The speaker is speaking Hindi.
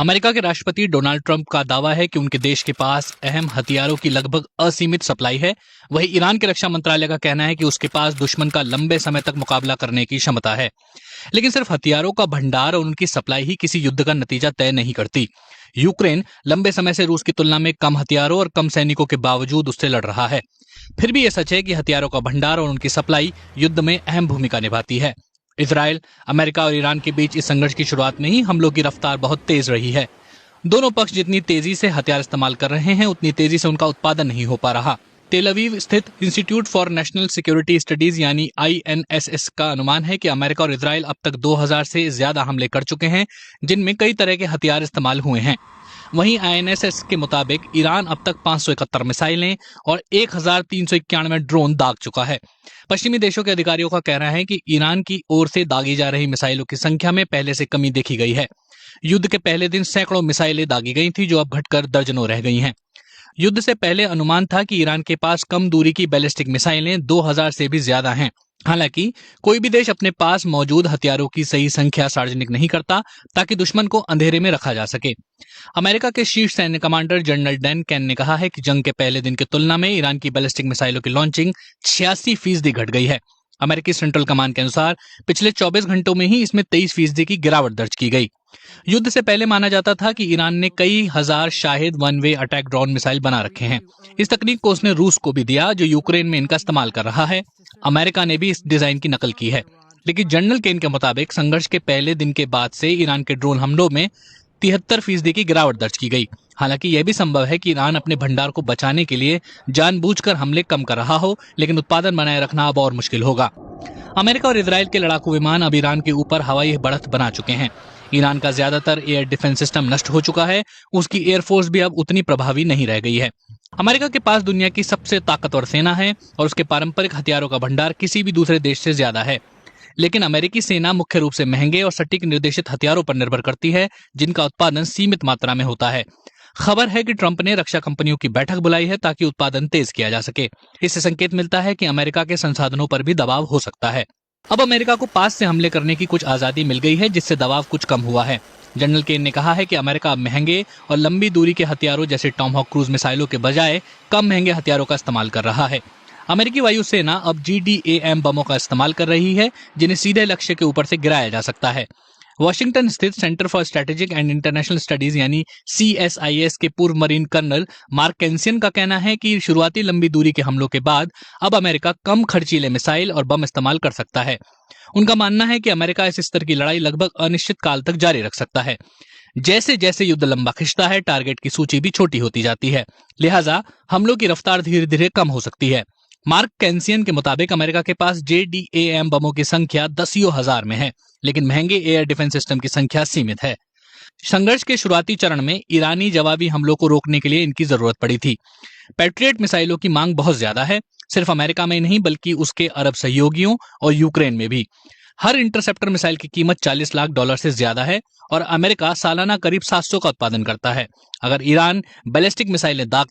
अमेरिका के राष्ट्रपति डोनाल्ड ट्रंप का दावा है कि उनके देश के पास अहम हथियारों की लगभग असीमित सप्लाई है। वहीं ईरान के रक्षा मंत्रालय का कहना है कि उसके पास दुश्मन का लंबे समय तक मुकाबला करने की क्षमता है। लेकिन सिर्फ हथियारों का भंडार और उनकी सप्लाई ही किसी युद्ध का नतीजा तय नहीं करती। यूक्रेन लंबे समय से रूस की तुलना में कम हथियारों और कम सैनिकों के बावजूद उससे लड़ रहा है। फिर भी यह सच है कि हथियारों का भंडार और उनकी सप्लाई युद्ध में अहम भूमिका निभाती है। इजराइल, अमेरिका और ईरान के बीच इस संघर्ष की शुरुआत में ही हमलों की रफ्तार बहुत तेज रही है। दोनों पक्ष जितनी तेजी से हथियार इस्तेमाल कर रहे हैं, उतनी तेजी से उनका उत्पादन नहीं हो पा रहा। तेल अवीव स्थित institute for national security studies यानी INSS का अनुमान है कि अमेरिका और इजराइल अब तक 2000 से ज्यादा हमले कर चुके हैं, जिनमें कई तरह के हथियार इस्तेमाल हुए हैं। वहीं INSS के मुताबिक ईरान अब तक 571 मिसाइलें और 1391 ड्रोन दाग चुका है। पश्चिमी देशों के अधिकारियों का कहना है कि ईरान की ओर से दागी जा रही मिसाइलों की संख्या में पहले से कमी देखी गई है। युद्ध के पहले दिन सैकड़ों मिसाइलें दागी गई थी, जो अब घटकर दर्जनों रह गई हैं। युद्ध से पहले अनुमान था कि ईरान के पास कम दूरी की बैलिस्टिक मिसाइलें 2000 से भी ज्यादा हैं। हालांकि कोई भी देश अपने पास मौजूद हथियारों की सही संख्या सार्वजनिक नहीं करता, ताकि दुश्मन को अंधेरे में रखा जा सके। अमेरिका के शीर्ष सैन्य कमांडर जनरल डैन कैन ने कहा है कि जंग के पहले दिन की तुलना में ईरान की बैलिस्टिक मिसाइलों की लॉन्चिंग 86% घट गई है। अमेरिकी सेंट्रल कमांड के अनुसार पिछले 24 घंटों में ही इसमें 23% की गिरावट दर्ज की गई। युद्ध से पहले माना जाता था कि ईरान ने कई हजार Shahid one way attack drone missile बना रखे हैं। इस तकनीक को उसने रूस को भी दिया, जो यूक्रेन में इनका इस्तेमाल कर रहा है। अमेरिका ने भी इस डिजाइन की नकल की है। लेकिन जनरल केन के मुताबिक संघर्ष के पहले दिन के बाद से ईरान के ड्रोन हमलों में 73% की गिरावट दर्ज की गई। हालांकि यह भी संभव है कि ईरान अपने भंडार को बचाने के लिए जानबूझकर हमले कम कर रहा हो, लेकिन उत्पादन बनाए रखना अब और मुश्किल होगा। अमेरिका और इजराइल के लड़ाकू विमान अब ईरान के ऊपर हवाई बढ़त बना चुके हैं। ईरान का ज्यादातर एयर डिफेंस सिस्टम नष्ट हो चुका है। उसकी एयरफोर्स भी अब उतनी प्रभावी नहीं रह गई है। अमेरिका के पास दुनिया की सबसे ताकतवर सेना है और उसके पारंपरिक हथियारों का भंडार किसी भी दूसरे देश से ज्यादा है। लेकिन अमेरिकी सेना मुख्य रूप से महंगे और सटीक निर्देशित हथियारों पर निर्भर करती है, जिनका उत्पादन सीमित मात्रा में होता है। खबर है कि ट्रंप ने रक्षा कंपनियों की बैठक बुलाई है, ताकि उत्पादन तेज किया जा सके। इससे संकेत मिलता है कि अमेरिका के संसाधनों पर भी दबाव हो सकता है। अब अमेरिका को पास से हमले करने की कुछ आजादी मिल गई है, जिससे दबाव कुछ कम हुआ है। जनरल केन ने कहा है कि अमेरिका अब महंगे और लंबी दूरी के हथियारों जैसे टॉमहॉक क्रूज मिसाइलों के बजाय कम महंगे हथियारों का इस्तेमाल कर रहा है। अमेरिकी वायुसेना अब GDAM बमों का इस्तेमाल कर रही है, जिन्हें सीधे लक्ष्य के ऊपर से गिराया जा सकता है। वॉशिंगटन स्थित centre for strategic and international studies यानी CSIS के पूर्व मरीन कर्नल मार्क कैंसियन का कहना है कि शुरुआती लंबी दूरी के हमलों के बाद अब अमेरिका कम खर्चीले मिसाइल और बम इस्तेमाल कर सकता है। उनका मानना है कि अमेरिका इस स्तर की लड़ाई लगभग अनिश्चित काल तक जारी रख सकता है। जैसे जैसे युद्ध लंबा खिंचता है, टारगेट की सूची भी छोटी होती जाती है, लिहाजा हमलों की रफ्तार धीरे धीरे कम हो सकती है। मार्क कैंसियन के मुताबिक अमेरिका के पास JDAM बमों की संख्या दसियों हजार में है, लेकिन महंगे एयर डिफेंस सिस्टम की संख्या सीमित है। संघर्ष के शुरुआती चरण में ईरानी जवाबी हमलों को रोकने के लिए इनकी जरूरत पड़ी थी। पैट्रियट मिसाइलों की मांग बहुत ज्यादा है, सिर्फ अमेरिका में नहीं बल्कि उसके अरब सहयोगियों और यूक्रेन में भी। हर इंटरसेप्टर मिसाइल की कीमत $40 लाख से ज्यादा है और अमेरिका सालाना करीब 700 का उत्पादन करता है। अगर ईरान बैलिस्टिक मिसाइलें दागता